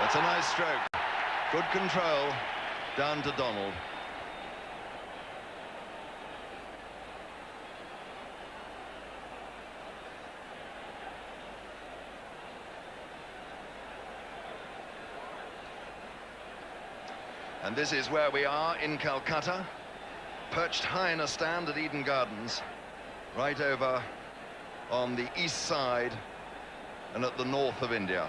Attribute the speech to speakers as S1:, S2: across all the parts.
S1: That's a nice stroke. Good control. Down to Donald. And this is where we are in Calcutta, perched high in a stand at Eden Gardens, right over on the east side and at the north of India.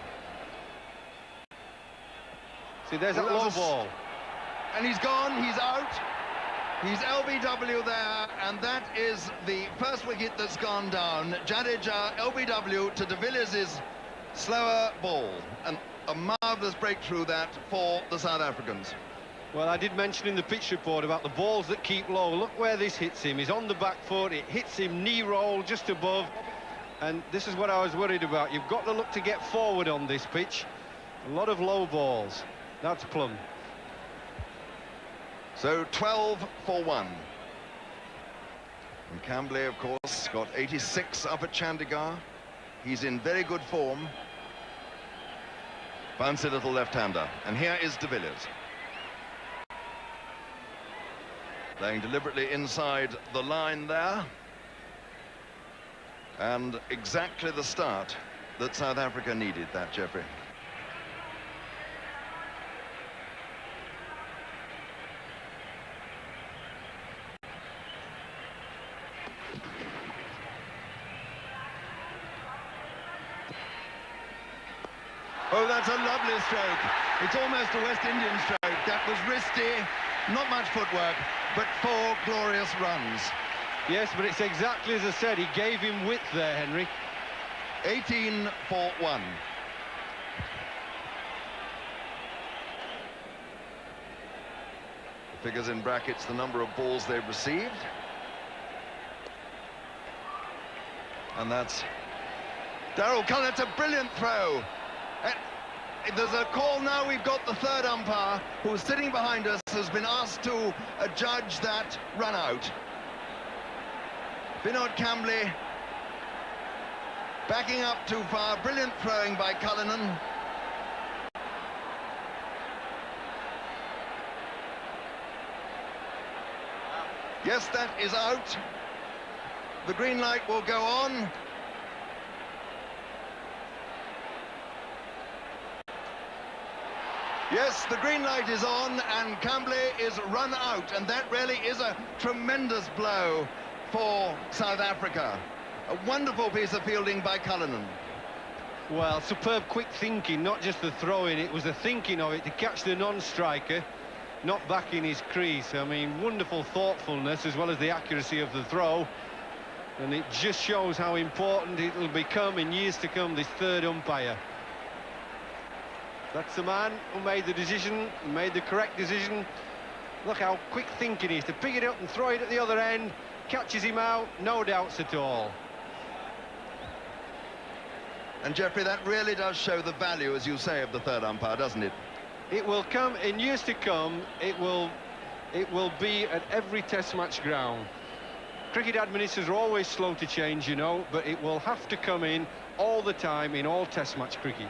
S2: See, there's that low ball.
S1: And he's gone, he's out. He's LBW there, and that is the first wicket that's gone down. Jadeja, LBW to de Villiers' slower ball. And a marvellous breakthrough that for the South Africans.
S2: Well, I did mention in the pitch report about the balls that keep low. Look where this hits him. He's on the back foot, it hits him knee roll just above. And this is what I was worried about. You've got to look to get forward on this pitch. A lot of low balls. That's plumb.
S1: So 12 for 1. And Cambley, of course, got 86 up at Chandigarh. He's in very good form. Bouncy little left-hander. And here is de Villiers. Playing deliberately inside the line there. And exactly the start that South Africa needed, that, Geoffrey. Oh, that's a lovely stroke. It's almost a West Indian stroke. That was wristy, not much footwork, but 4 glorious runs.
S2: Yes, but it's exactly as I said. He gave him width there, Henry.
S1: 18 for 1. The figures in brackets the number of balls they've received. And that's Daryl Cullen. It's a brilliant throw. There's a call now. We've got the third umpire who's sitting behind us, has been asked to adjudge that run out. Vinod Cambley backing up too far. Brilliant throwing by Cullinan. Yes, that is out. The green light will go on. Yes, the green light is on and Cambley is run out, and that really is a tremendous blow for South Africa. A wonderful piece of fielding by Cullinan.
S2: Well, superb quick thinking, not just the throwing, it was the thinking of it to catch the non-striker, not back in his crease. I mean, wonderful thoughtfulness as well as the accuracy of the throw. And it just shows how important it will become in years to come, this third umpire. That's the man who made the decision, made the correct decision. Look how quick thinking he is to pick it up and throw it at the other end. Catches him out, no doubts at all.
S1: And Geoffrey, that really does show the value, as you say, of the third umpire, doesn't it?
S2: It will come in years to come. It will be at every test match ground. Cricket administrators are always slow to change, you know, but it will have to come in all the time in all test match cricket.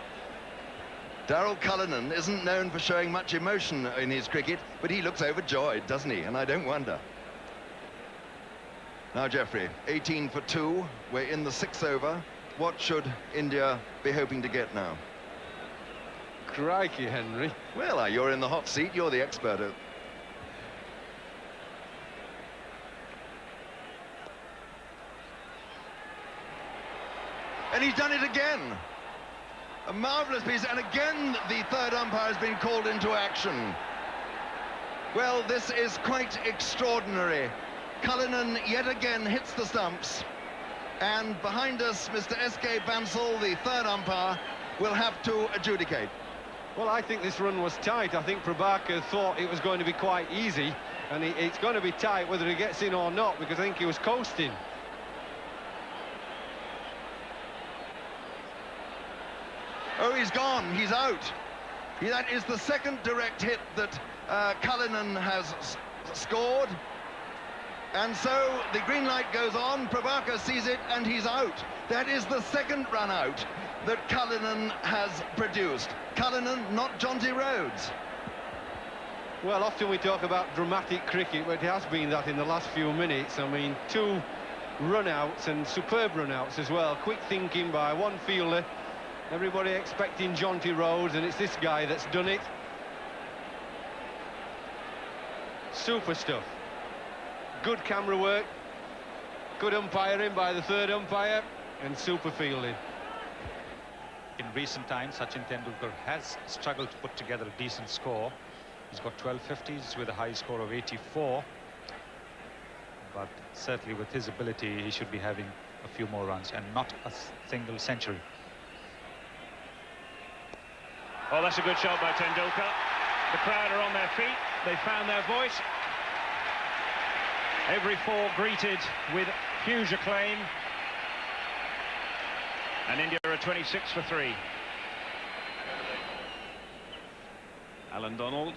S1: Daryl Cullinan isn't known for showing much emotion in his cricket, but he looks overjoyed, doesn't he? And I don't wonder. Now, Geoffrey, 18 for 2. We're in the 6th over. What should India be hoping to get now?
S2: Crikey, Henry.
S1: Well, you're in the hot seat. You're the expert. And he's done it again. A marvellous piece, and again the third umpire has been called into action. Well, this is quite extraordinary. Cullinan yet again hits the stumps, and behind us, Mr. S.K. Bansal, the third umpire, will have to adjudicate.
S2: Well, I think this run was tight. I think Prabhakar thought it was going to be quite easy, and it's going to be tight whether he gets in or not, because I think he was coasting.
S1: Oh, he's gone, he's out. That is the second direct hit that Cullinan has scored. And so the green light goes on, Prabhakar sees it, and he's out. That is the second run out that Cullinan has produced. Cullinan, not Jonty Rhodes.
S2: Well, often we talk about dramatic cricket, but it has been that in the last few minutes. I mean, 2 run-outs and superb run-outs as well. Quick thinking by one fielder. Everybody expecting Jonty Rhodes, and it's this guy that's done it. Super stuff. Good camera work, good umpiring by the third umpire, and super fielding.
S3: In recent times, Sachin Tendulkar has struggled to put together a decent score. He's got 12 50s with a high score of 84. But certainly with his ability, he should be having a few more runs and not a single century.
S4: Oh, that's a good shot by Tendulkar. The crowd are on their feet. They found their voice. Every 4 greeted with huge acclaim. And India are 26 for 3. Alan Donald.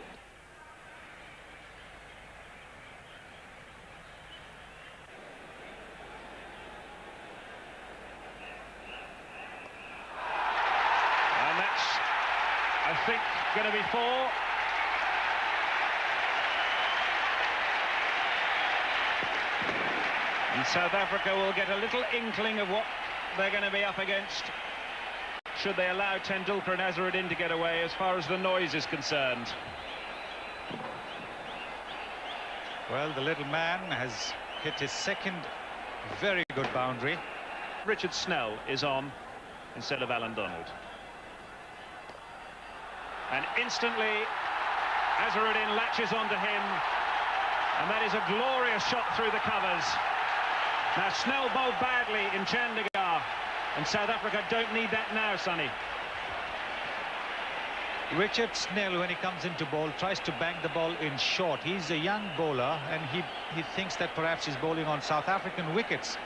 S4: And that's, I think, going to be 4. And South Africa will get a little inkling of what they're going to be up against should they allow Tendulkar and Azharuddin to get away as far as the noise is concerned.
S3: Well, the little man has hit his second very good boundary.
S4: Richard Snell is on instead of Alan Donald. And instantly Azharuddin latches onto him, and that is a glorious shot through the covers. Now Snell bowled badly in Chandigarh, and South Africa don't need that now, Sonny.
S3: Richard Snell, when he comes into ball, tries to bang the ball in short. He's a young bowler, and he thinks that perhaps he's bowling on South African wickets,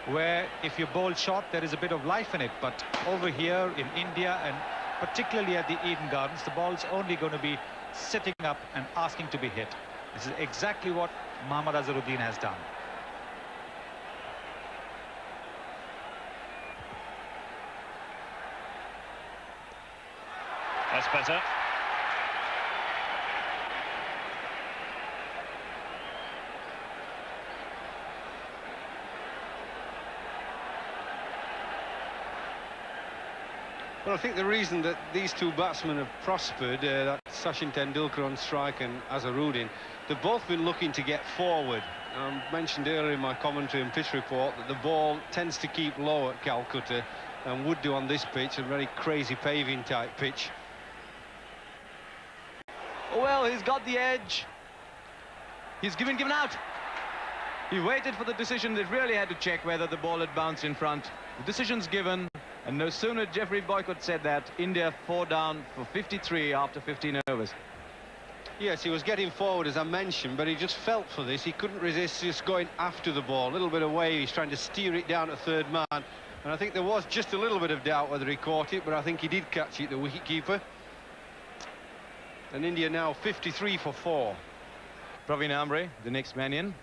S3: where if you bowl short, there is a bit of life in it. But over here in India, and particularly at the Eden Gardens, the ball's only going to be sitting up and asking to be hit. This is exactly what Mohammad Azharuddin has done.
S4: That's better.
S2: Well, I think the reason that these 2 batsmen have prospered, that Sachin Tendulkar on strike and Azharuddin, they've both been looking to get forward. I mentioned earlier in my commentary and pitch report that the ball tends to keep low at Calcutta, and would do on this pitch, a very crazy paving type pitch.
S5: Well, he's got the edge. He's given out. He waited for the decision. They really had to check whether the ball had bounced in front. The decision's given, and no sooner Geoffrey Boycott said that, India 4 down for 53 after 15 overs.
S2: Yes, he was getting forward, as I mentioned, but he just felt for this. He couldn't resist just going after the ball. A little bit away, he's trying to steer it down to third man. And I think there was just a little bit of doubt whether he caught it, but I think he did catch it, the wicketkeeper. And India now 53 for 4.
S5: Praveen Amre, the next man in.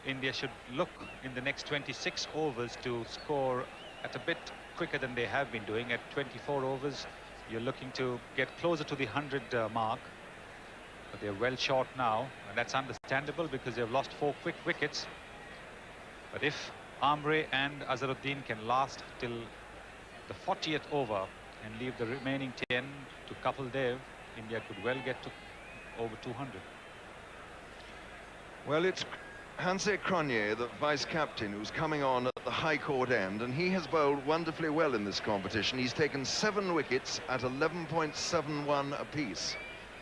S3: India should look in the next 26 overs to score at a bit quicker than they have been doing. At 24 overs, you're looking to get closer to the 100 mark. But they're well short now, and that's understandable because they've lost 4 quick wickets. But if Amre and Azharuddin can last till the 40th over and leave the remaining 10 to Kapil Dev, India could well get to over 200.
S1: Well, it's Hanse Cronje, the vice-captain, who's coming on at the high court end, and he has bowled wonderfully well in this competition. He's taken 7 wickets at 11.71 apiece,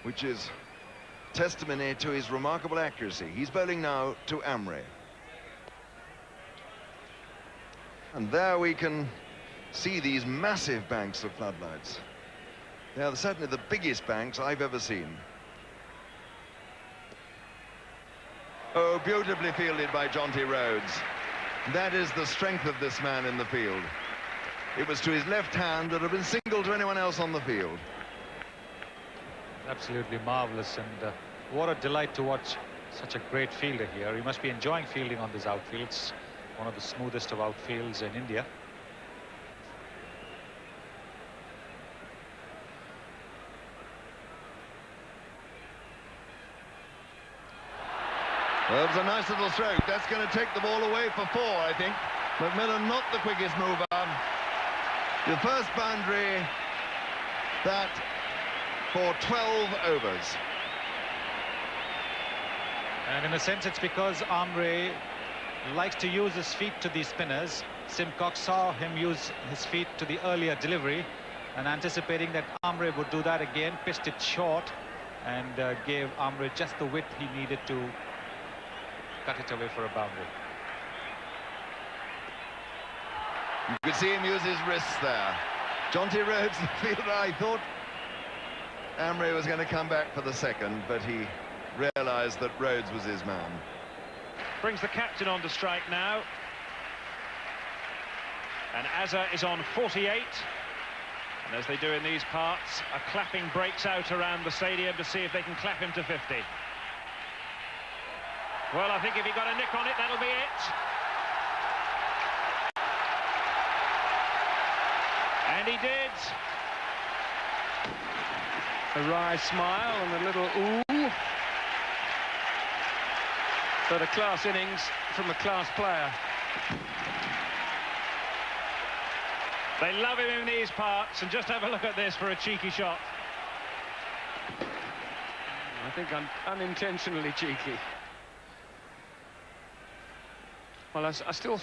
S1: which is testimony to his remarkable accuracy. He's bowling now to Amre. And there we can see these massive banks of floodlights. They are certainly the biggest banks I've ever seen. Oh, beautifully fielded by Jonty Rhodes. That is the strength of this man in the field. It was to his left hand that had been single to anyone else on the field.
S3: Absolutely marvelous, and what a delight to watch Such a great fielder here. He must be enjoying fielding on this outfield. It's one of the smoothest of outfields in India.
S1: Well, it was a nice little stroke. That's going to take the ball away for 4, I think. McMillan not the quickest mover. The first boundary, that for 12 overs.
S3: And in a sense, it's because Amre likes to use his feet to these spinners. Simcox saw him use his feet to the earlier delivery, and anticipating that Amre would do that again, pitched it short and gave Amre just the width he needed to cut it away for a boundary.
S1: You could see him use his wrists there. Jonty Rhodes, the fielder, I thought Amre was going to come back for the second, but he realised that Rhodes was his man.
S4: Brings the captain on to strike now. And Azhar is on 48. And as they do in these parts, a clapping breaks out around the stadium to see if they can clap him to 50. Well, I think if he got a nick on it, that'll be it. And he did. A wry smile and a little ooh. But a class innings from a class player. They love him in these parts, and just have a look at this for a cheeky shot. I think unintentionally cheeky. Well, I certainly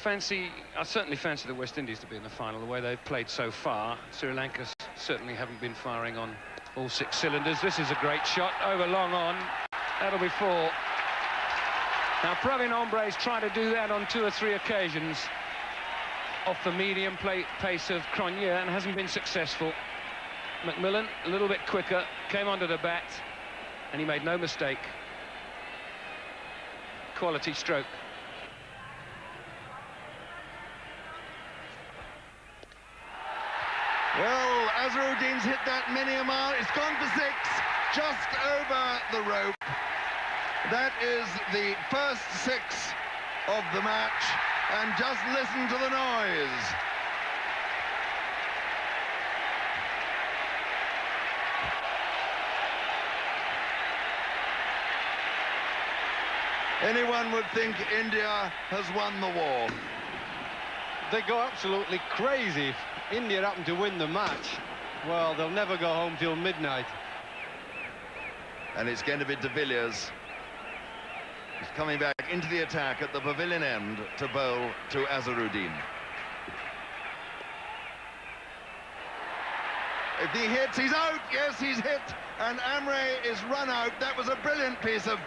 S4: fancy the West Indies to be in the final, the way they've played so far. Sri Lanka certainly haven't been firing on all 6 cylinders. This is a great shot, over long on. That'll be 4. Now, Pravin Ombre's tried to do that on 2 or 3 occasions off the medium pace of Cronje and hasn't been successful. McMillan, a little bit quicker, came onto the bat, and he made no mistake. Quality stroke.
S1: Well, Azharuddin's hit that many a mile. It's gone for 6, just over the rope. That is the first 6 of the match, and just listen to the noise. Anyone would think India has won the war.
S2: They go absolutely crazy. If India happen to win the match, well, they'll never go home till midnight.
S1: And it's going to be de Villiers. He's coming back into the attack at the pavilion end to bowl to Azharuddin. If he hits, he's out. Yes, he's hit. And Amre is run out. That was a brilliant piece of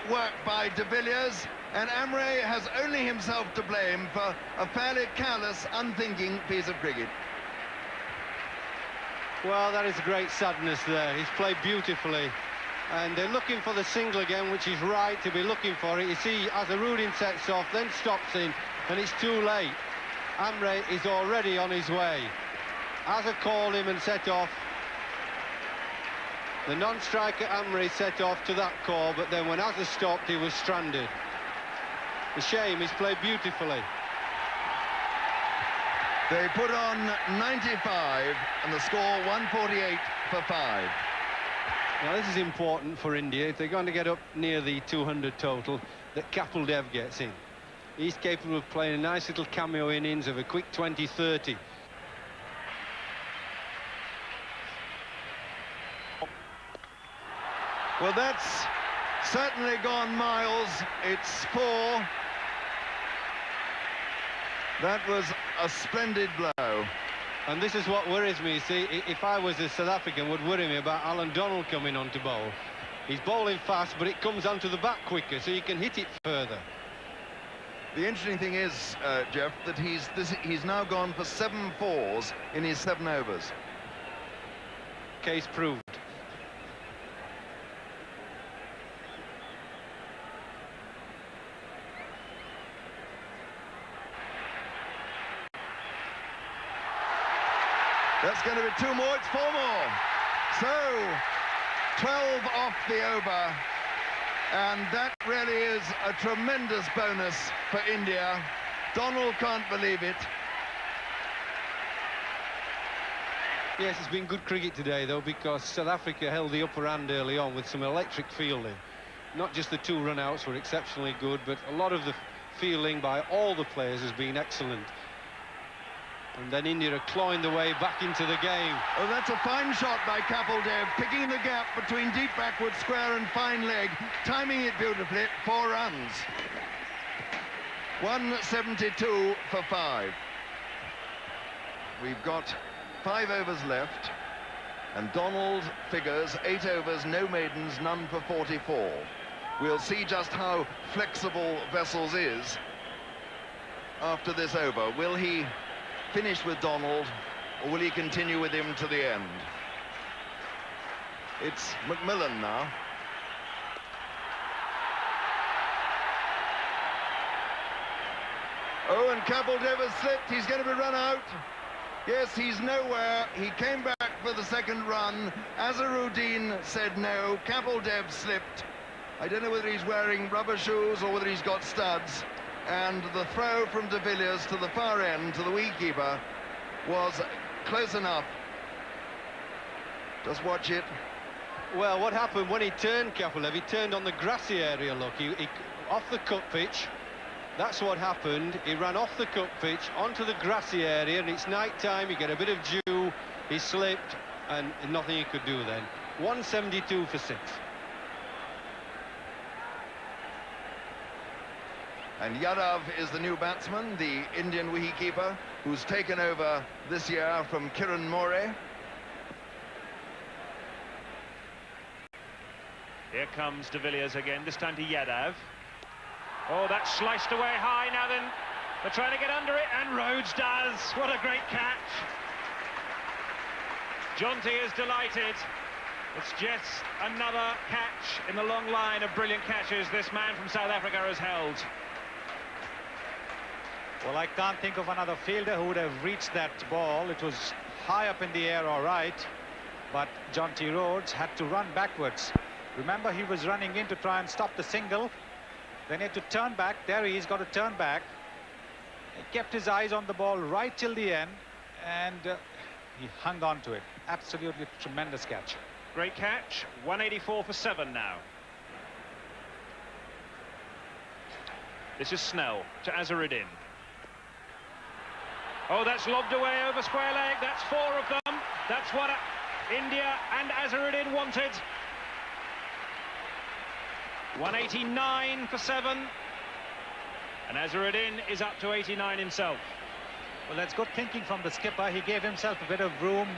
S1: work by de Villiers. And Amre has only himself to blame for a fairly careless, unthinking piece of cricket.
S2: Well, that is great sadness there. He's played beautifully. And they're looking for the single again, which is right to be looking for it. You see, Azharuddin sets off, then stops in, and it's too late. Amre is already on his way. Azhar called him and set off. The non-striker Amre set off to that call, but then when Azhar stopped, he was stranded. A shame, he's played beautifully.
S1: They put on 95, and the score 148 for 5.
S2: Now, this is important for India. If they're going to get up near the 200 total, that Kapil Dev gets in. He's capable of playing a nice little cameo innings of a quick 20-30.
S1: Well, that's certainly gone miles. It's 4. That was a splendid blow.
S2: And this is what worries me. See, if I was a South African, would worry me about Alan Donald coming on to bowl. He's bowling fast, but it comes onto the bat quicker, so you can hit it further.
S1: The interesting thing is, Jeff, that he's now gone for 7 fours in his 7 overs.
S2: Case proved.
S1: That's going to be 2 more, it's 4 more. So, 12 off the over. And that really is a tremendous bonus for India. Donald can't believe it.
S2: Yes, it's been good cricket today, though, because South Africa held the upper hand early on with some electric fielding. Not just the 2 run-outs were exceptionally good, but a lot of the fielding by all the players has been excellent. And then India are clawing their way back into the game.
S1: Oh, that's a fine shot by Kapil Dev, picking the gap between deep backward square and fine leg, timing it beautifully. 4 runs. 172 for 5. We've got 5 overs left, and Donald figures 8 overs, no maidens, none for 44. We'll see just how flexible Wessels is after this over. Will he finish with Donald, or will he continue with him to the end? It's McMillan now. Oh, and Kapil Dev has slipped. He's going to be run out. Yes, he's nowhere. He came back for the second run. Azharuddin said no. Kapil Dev slipped. I don't know whether he's wearing rubber shoes or whether he's got studs. And the throw from de Villiers to the far end, to the wicketkeeper, was close enough. Just watch it.
S2: Well, what happened when he turned, Kapil Dev? He turned on the grassy area, look. He off the cut pitch. That's what happened. He ran off the cut pitch onto the grassy area, and it's night time. You get a bit of dew. He slipped, and nothing he could do then. 172 for 6.
S1: And Yadav is the new batsman, the Indian wicketkeeper, who's taken over this year from Kiran More.
S4: Here comes de Villiers again, this time to Yadav. Oh, that's sliced away high now then. They're trying to get under it, and Rhodes does. What a great catch. Jonty is delighted. It's just another catch in the long line of brilliant catches this man from South Africa has held.
S3: Well, I can't think of another fielder who would have reached that ball. It was high up in the air, all right, but Jonty Rhodes had to run backwards. Remember, he was running in to try and stop the single. Then he had to turn back. There he is, got to turn back. He kept his eyes on the ball right till the end, and he hung on to it. Absolutely tremendous catch.
S4: Great catch. 184 for 7 now. This is Snell to Azharuddin. Oh, that's lobbed away over square leg. That's 4 of them. That's what India and Azharuddin wanted. 189 for 7. And Azharuddin is up to 89 himself.
S3: Well, that's good thinking from the skipper. He gave himself a bit of room,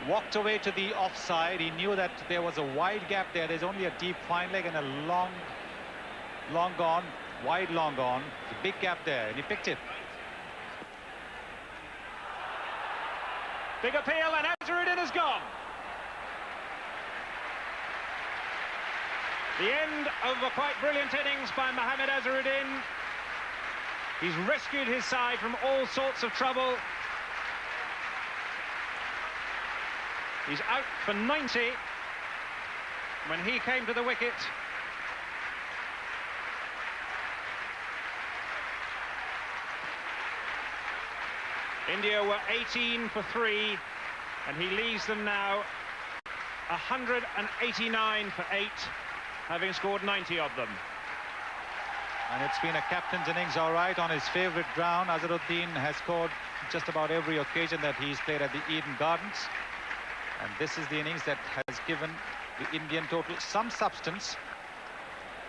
S3: walked away to the offside. He knew that there was a wide gap there. There's only a deep fine leg and a long gone, wide long gone. The big gap there, and he picked it.
S4: Big appeal, and Azharuddin is gone. The end of a quite brilliant innings by Mohammad Azharuddin. He's rescued his side from all sorts of trouble. He's out for 90 when he came to the wicket. India were 18 for 3, and he leaves them now 189 for 8, having scored 90 of them.
S3: And it's been a captain's innings, all right, on his favourite ground. Azharuddin has scored just about every occasion that he's played at the Eden Gardens. And this is the innings that has given the Indian total some substance.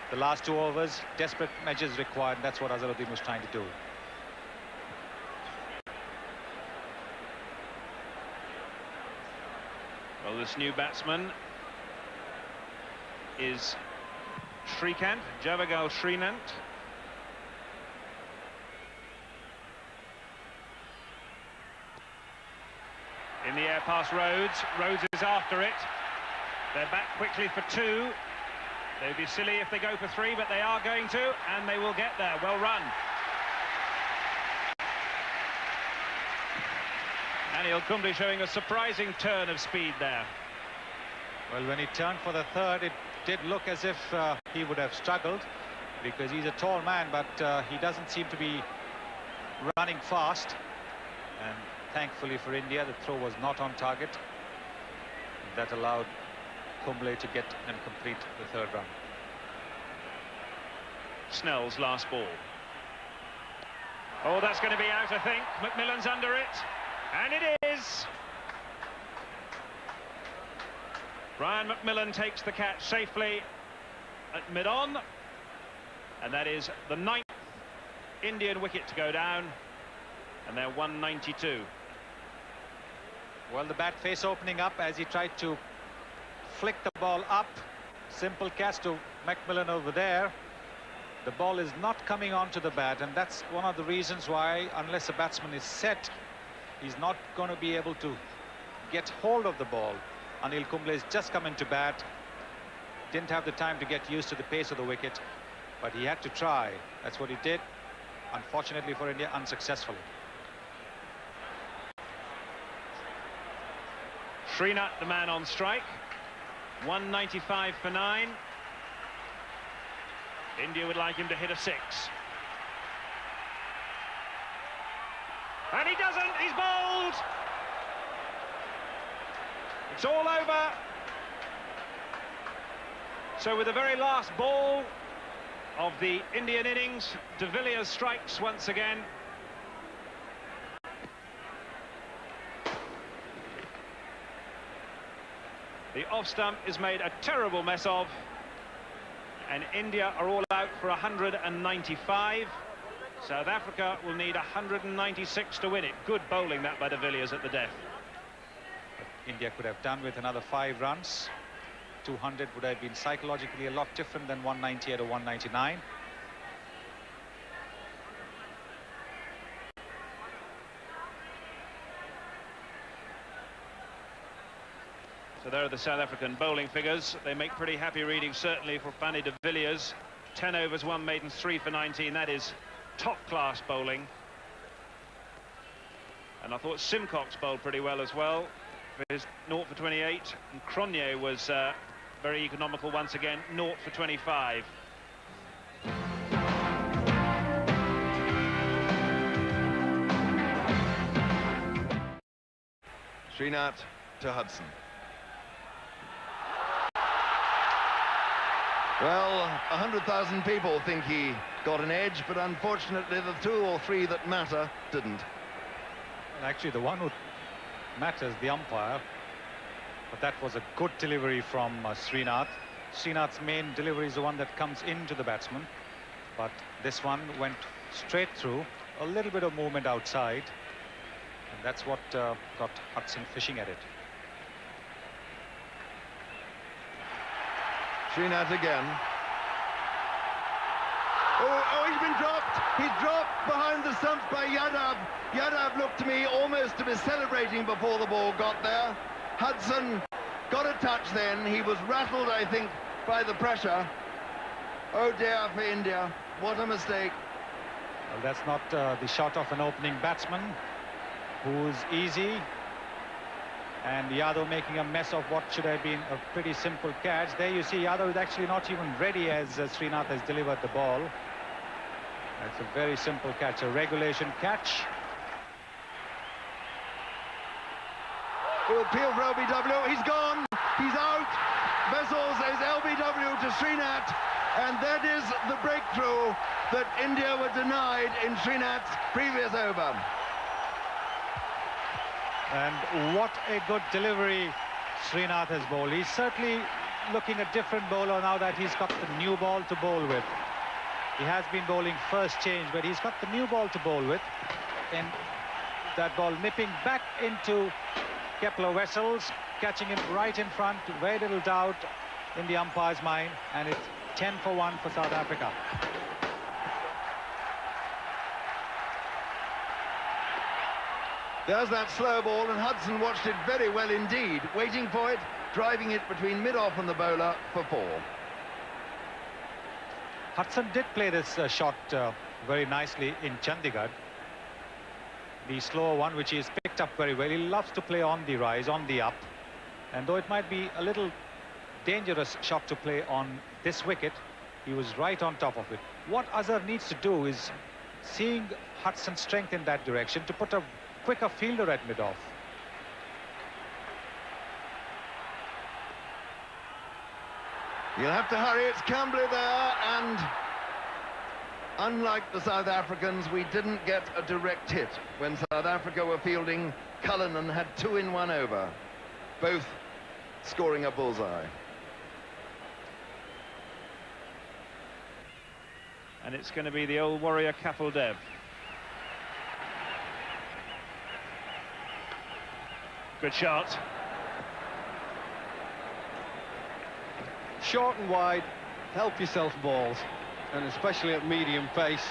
S3: The last 2 overs, desperate measures required, and that's what Azharuddin was trying to do.
S4: Well, this new batsman is Shrikant, Javagal Shrikant. In the air past Rhodes. Rhodes is after it. They're back quickly for 2. They'd be silly if they go for 3, but they are going to, and they will get there. Well run. Anil Kumble showing a surprising turn of speed there.
S3: Well, when he turned for the third, it did look as if he would have struggled, because he's a tall man, but he doesn't seem to be running fast. And thankfully for India, the throw was not on target. That allowed Kumble to get and complete the third run.
S4: Snell's last ball. Oh, that's going to be out, I think. McMillan's under it. And it is. Brian McMillan takes the catch safely at mid-on. And that is the 9th Indian wicket to go down. And they're 192.
S3: Well, the bat face opening up as he tried to flick the ball up. Simple catch to McMillan over there. The ball is not coming onto the bat, and that's one of the reasons why, unless a batsman is set, he's not going to be able to get hold of the ball. Anil Kumble has just come into bat, didn't have the time to get used to the pace of the wicket, but he had to try. That's what he did. Unfortunately for India, unsuccessfully.
S4: Srinath, the man on strike. 195 for 9. India would like him to hit a 6. And he doesn't, he's bowled! It's all over. So with the very last ball of the Indian innings, de Villiers strikes once again. The off stump is made a terrible mess of. And India are all out for 195. South Africa will need 196 to win it. Good bowling that by de Villiers at the death.
S3: India could have done with another 5 runs. 200 would have been psychologically a lot different than 198 or 199.
S4: So there are the South African bowling figures. They make pretty happy reading, certainly, for Fanny de Villiers. 10 overs, 1 maiden, 3 for 19. That is top-class bowling. And I thought Simcox bowled pretty well as well. For his 0 for 28. And Cronje was very economical once again, 0 for 25.
S1: Srinath to Hudson. Well, 100,000 people think he got an edge, but unfortunately the 2 or 3 that matter didn't.
S3: Actually, the one who matters, the umpire. But that was a good delivery from Srinath. Srinath's main delivery is the one that comes into the batsman. But this one went straight through. A little bit of movement outside. And that's what got Hudson fishing at it.
S1: Srinath again. Oh, he's been dropped. He's dropped behind the stumps by Yadav. Yadav looked to me almost to be celebrating before the ball got there. Hudson got a touch then. He was rattled, I think, by the pressure. Oh dear for India. What a mistake.
S3: Well, that's not the shot of an opening batsman who's easy. And Yadav making a mess of what should have been a pretty simple catch. There you see Yadav is actually not even ready as Srinath has delivered the ball. That's a very simple catch, a regulation catch.
S1: Will appeal for LBW. He's gone. He's out. Vessels is LBW to Srinath. And that is the breakthrough that India were denied in Srinath's previous over.
S3: And what a good delivery Srinath has bowled. He's certainly looking a different bowler now that he's got the new ball to bowl with. He has been bowling first change, but he's got the new ball to bowl with. And that ball nipping back into Kepler Wessels, catching him right in front, very little doubt in the umpire's mind, and it's 10 for 1 for South Africa.
S1: There's that slow ball, and Hudson watched it very well indeed, waiting for it, driving it between mid-off and the bowler for 4.
S3: Hudson did play this shot very nicely in Chandigarh. The slower one, which he's picked up very well. He loves to play on the rise, on the up. And though it might be a little dangerous shot to play on this wicket. He was right on top of it. What Azhar needs to do is, seeing Hudson's strength in that direction, to put a quicker fielder at mid-off.
S1: You'll have to hurry. It's Cambley there, and unlike the South Africans, we didn't get a direct hit. When South Africa were fielding, Cullinan had 2 in 1 over, both scoring a bullseye.
S4: And it's going to be the old warrior Kapil Dev. Good shot.
S2: Short and wide, help yourself balls, and especially at medium pace.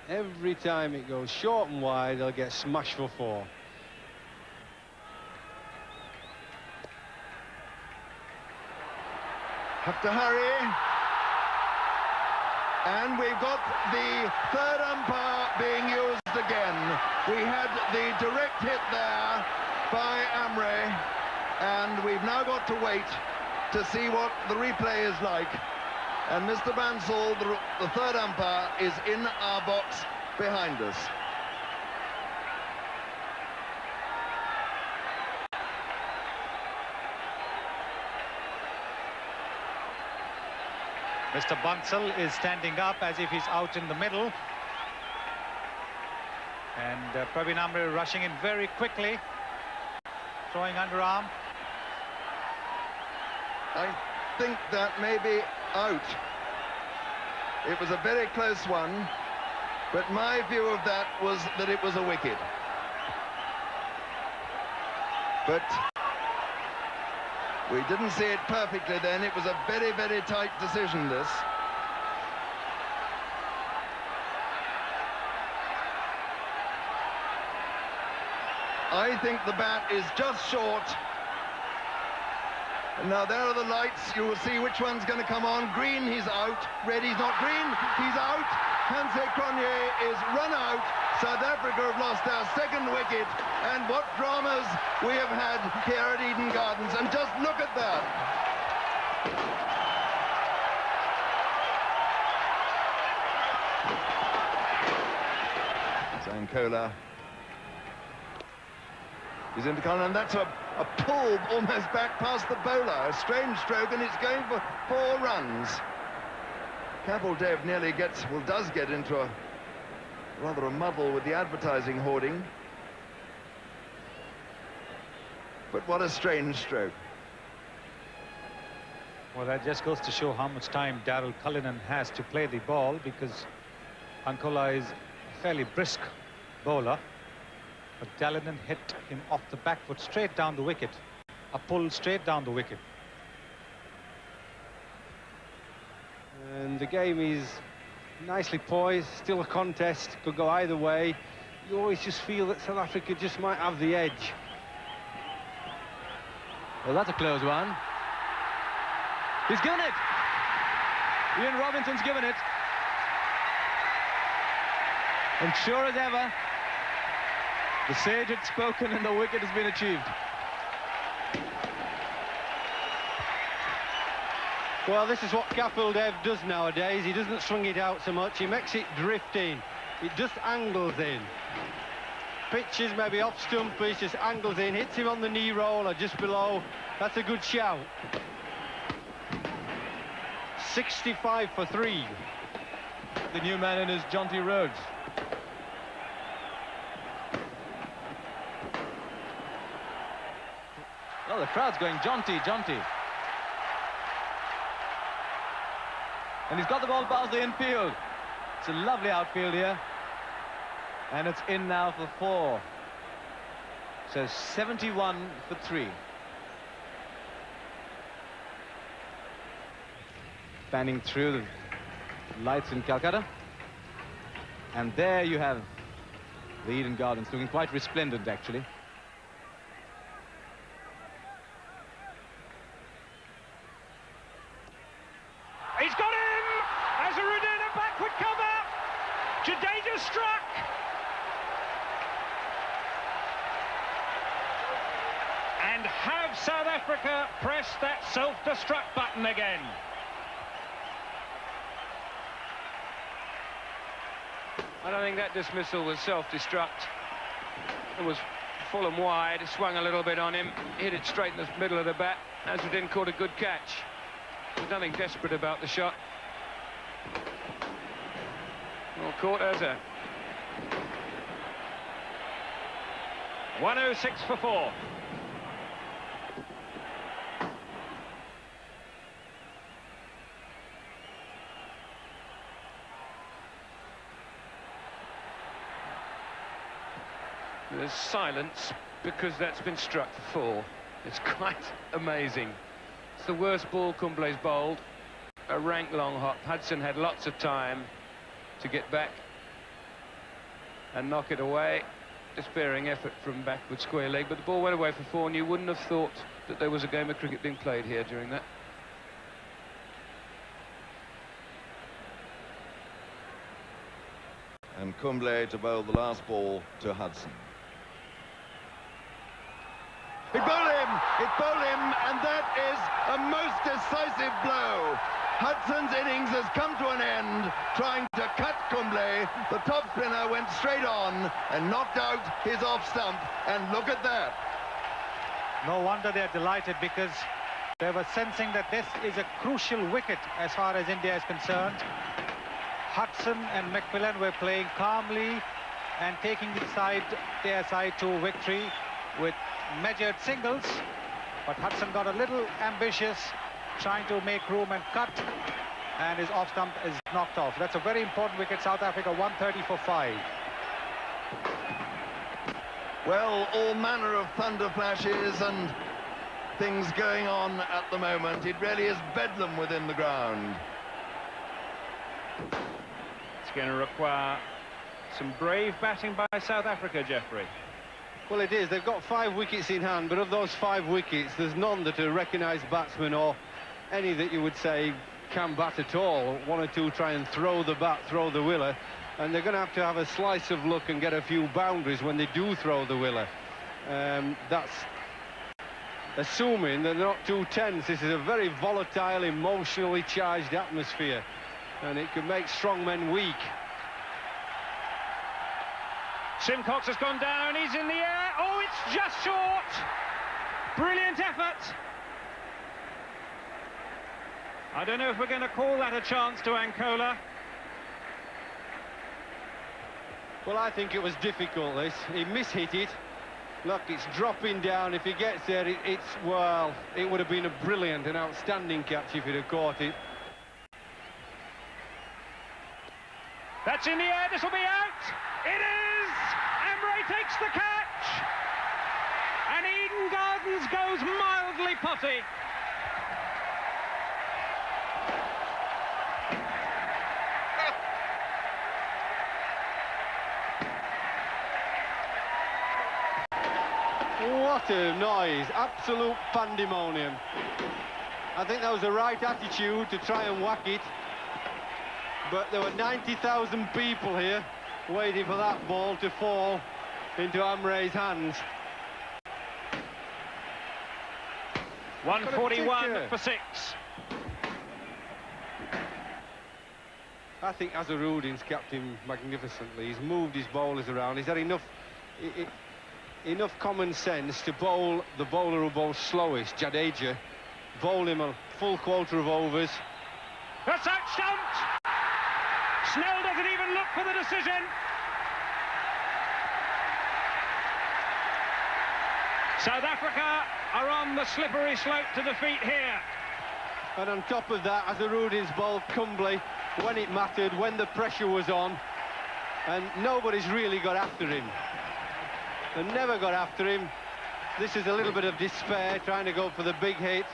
S2: Every time it goes short and wide, they'll get smashed for 4.
S1: Have to hurry. And we've got the 3rd umpire being used again. We had the direct hit there by Amre, and we've now got to wait to see what the replay is like. And Mr. Bansal, the 3rd umpire, is in our box behind us.
S3: Mr. Bansal is standing up as if he's out in the middle. And Praveen Amre rushing in very quickly, throwing underarm.
S1: I think that may be out. It was a very close one, but my view of that was that it was a wicket. But we didn't see it perfectly then. It was a very, very tight decision, this. I think the bat is just short. Now there are the lights. You will see which one's going to come on. Green, he's out. Red, he's not green. He's out. Hanse Cronje is run out. South Africa have lost our 2nd wicket. And what dramas we have had here at Eden Gardens. And just look at that. Zankola is into Cullinan. That's a pull almost back past the bowler. A strange stroke, and it's going for 4 runs. Kapil Dev nearly does get into a rather a muddle with the advertising hoarding. But what a strange stroke.
S3: Well, that just goes to show how much time Daryl Cullinan has to play the ball, because Ankola is a fairly brisk bowler. But Cullinan hit him off the back foot straight down the wicket. A pull straight down the wicket.
S2: And the game is nicely poised, still a contest, could go either way. You always just feel that South Africa just might have the edge.
S5: Well, that's a close one. He's given it. Ian Robinson's given it. And sure as ever, the sage had spoken and the wicket has been achieved.
S2: Well, this is what Kapil Dev does nowadays. He doesn't swing it out so much. He makes it drift in. It just angles in. Pitches maybe off stump, he just angles in, hits him on the knee roll or just below. That's a good shout. 65 for 3.
S5: The new man in is Jonty Rhodes. Oh, the crowd's going Jonty, Jonty. And he's got the ball past the infield. It's a lovely outfield here. And it's in now for 4. So 71 for 3. Panning through the lights in Calcutta. And there you have the Eden Gardens, looking quite resplendent, actually.
S4: He's got him! Azharuddin, a backward cover! Jadeja struck! And have South Africa pressed that self-destruct button again?
S6: I don't think that dismissal was self-destruct. It was full and wide, swung a little bit on him, hit it straight in the middle of the bat. Azharuddin caught a good catch. There's nothing desperate about the shot. Well caught, Azhar.
S4: 106 for 4.
S6: There's silence because that's been struck for 4. It's quite amazing. It's the worst ball Kumble's bowled. A rank long hop. Hudson had lots of time to get back and knock it away. Despairing effort from backward square leg, but the ball went away for 4, and you wouldn't have thought that there was a game of cricket being played here during that.
S1: And Kumble to bowl the last ball to Hudson. It bowled him, and that is a most decisive blow. Hudson's innings has come to an end, trying to cut Kumble. The top spinner went straight on and knocked out his off stump, and look at that.
S7: No wonder they're delighted, because they were sensing that this is a crucial wicket as far as India is concerned. Hudson and McMillan were playing calmly and taking their side to victory with measured singles, but Hudson got a little ambitious, trying to make room and cut, and his off stump is knocked off. That's a very important wicket. South Africa 130 for 5.
S1: Well, all manner of thunder flashes and things going on at the moment. It really is bedlam within the ground.
S4: It's going to require some brave batting by South Africa, Geoffrey.
S2: Well, it is. They've got 5 wickets in hand, but of those 5 wickets, there's none that are recognised batsmen, or any that you would say can bat at all. 1 or 2 try and throw the bat, throw the willer, and they're going to have a slice of luck and get a few boundaries when they do throw the willer. That's assuming they're not too tense. This is a very volatile, emotionally charged atmosphere, and it can make strong men weak.
S4: Simcox has gone down, he's in the air. Oh, it's just short. Brilliant effort. I don't know if we're going to call that a chance to Ankola.
S2: Well, I think it was difficult, this. He mishit it. Look, it's dropping down. If he gets there, well, it would have been a brilliant and outstanding catch if he'd have caught it.
S4: That's in the air, this will be out. It is! Emre takes the catch. And Eden Gardens goes mildly potty.
S2: What a noise, absolute pandemonium. I think that was the right attitude to try and whack it, but there were 90,000 people here waiting for that ball to fall into Amre's hands.
S4: 141 for 6.
S2: I think Azharuddin's kept him magnificently. He's moved his bowlers around. He's had enough common sense to bowl the bowler who bowls slowest, Jadeja. Bowl him a full quarter of overs.
S4: That's out stumped. Snell doesn't even look for the decision. South Africa are on the slippery slope to defeat here.
S2: And on top of that, Azharuddin's bowled Kumble when it mattered, when the pressure was on, and nobody's really got after him. They never got after him. This is a little bit of despair, trying to go for the big hit,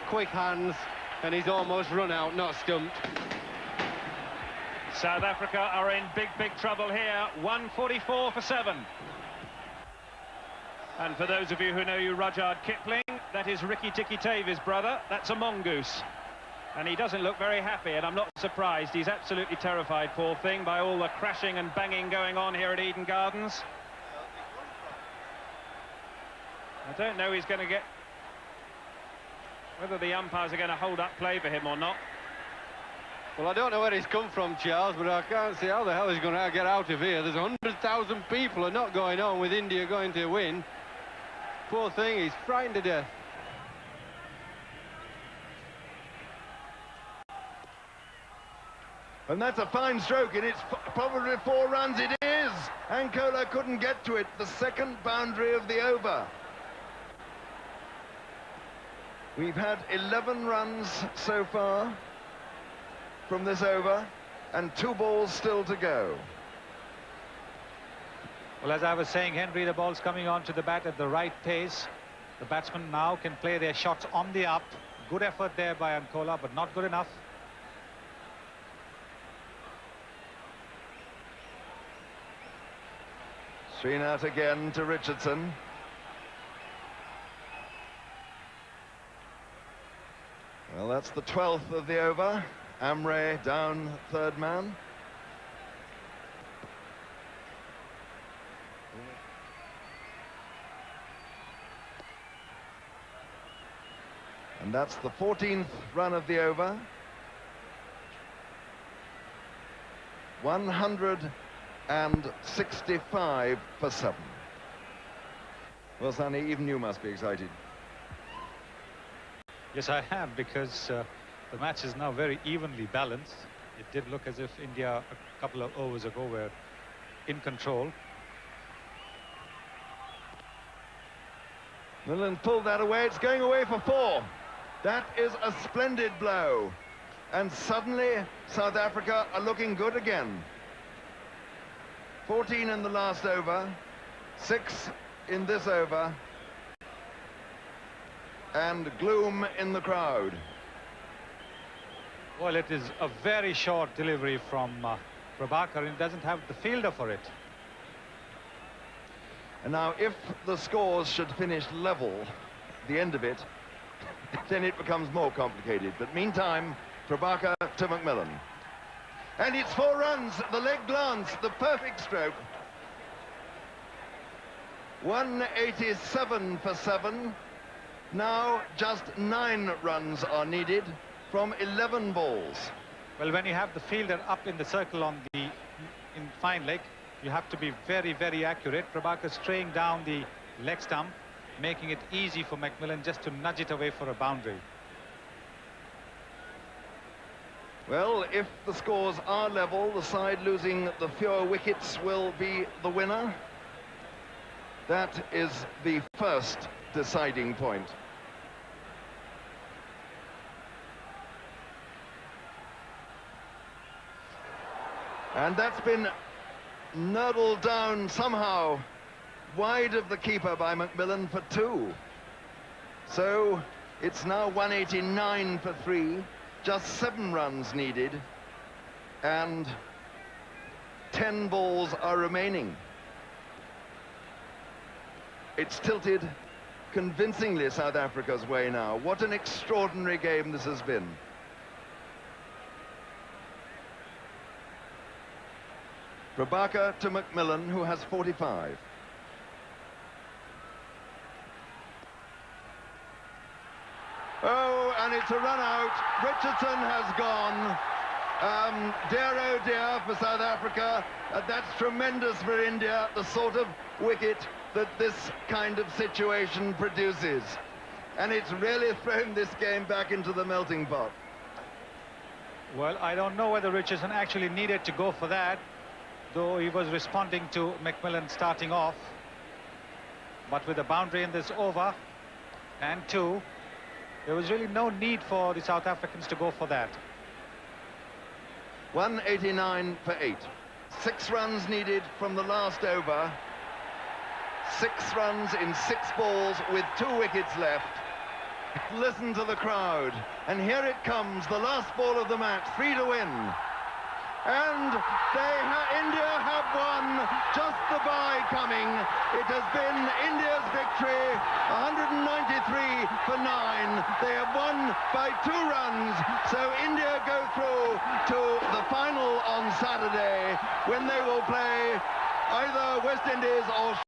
S2: quick hands, and he's almost run out, not stumped.
S4: South Africa are in big trouble here. 144 for 7. And for those of you who know Rudyard Kipling, that is Ricky Tikitavi's brother. That's a mongoose. And he doesn't look very happy, and I'm not surprised. He's absolutely terrified, poor thing, by all the crashing and banging going on here at Eden Gardens. I don't know he's going to get Whether the umpires are going to hold up play for him or not.
S2: Well, I don't know where he's come from, Charles, but I can't see how the hell he's going to get out of here. There's 100,000 people are not going on with India going to win. Poor thing, he's frightened to death.
S1: And that's a fine stroke, and it's probably 4 runs. It is! Ankola couldn't get to it. The second boundary of the over. We've had 11 runs so far from this over, and 2 balls still to go.
S7: Well, as I was saying, Henry, the ball's coming on to the bat at the right pace. The batsmen now can play their shots on the up. Good effort there by Ankola, but not good enough.
S1: Srinath again to Richardson. Well, that's the 12th of the over. Amre down, 3rd man. And that's the 14th run of the over. 165 for 7. Well, Sani, even you must be excited.
S4: Yes, I am, because the match is now very evenly balanced. It did look as if India a couple of overs ago were in control.
S1: Millen pulled that away. It's going away for 4. That is a splendid blow. And suddenly, South Africa are looking good again. 14 in the last over, 6 in this over, and gloom in the crowd.
S7: Well, it is a very short delivery from Prabhakar, and doesn't have the fielder for it.
S1: And now, if the scores should finish level, the end of it, then it becomes more complicated. But meantime, Prabhakar to McMillan. And it's 4 runs, the leg glance, the perfect stroke. 187 for 7. Now just 9 runs are needed from 11 balls.
S7: Well, when you have the fielder up in the circle on the in fine leg, you have to be very, very accurate. Prabhakar straying down the leg stump, making it easy for McMillan just to nudge it away for a boundary.
S1: Well, if the scores are level, the side losing the fewer wickets will be the winner. That is the first deciding point. And that's been nurdled down somehow wide of the keeper by McMillan for 2. So it's now 189 for 3. Just 7 runs needed, and 10 balls are remaining. It's tilted convincingly South Africa's way now. What an extraordinary game this has been. Prabhakar to McMillan, who has 45. Oh, and it's a run out. Richardson has gone. Dear, oh dear, for South Africa. That's tremendous for India, the sort of wicket that this kind of situation produces. And it's really thrown this game back into the melting pot.
S7: Well, I don't know whether Richardson actually needed to go for that, though he was responding to McMillan starting off. But with a boundary in this over, and 2, there was really no need for the South Africans to go for that.
S1: 189 for 8. 6 runs needed from the last over. 6 runs in 6 balls with 2 wickets left. Listen to the crowd. And here it comes, the last ball of the match, 3 to win. And India have won, just the bye coming. It has been India's victory, 193 for 9. They have won by 2 runs, so India go through to the final on Saturday, when they will play either West Indies or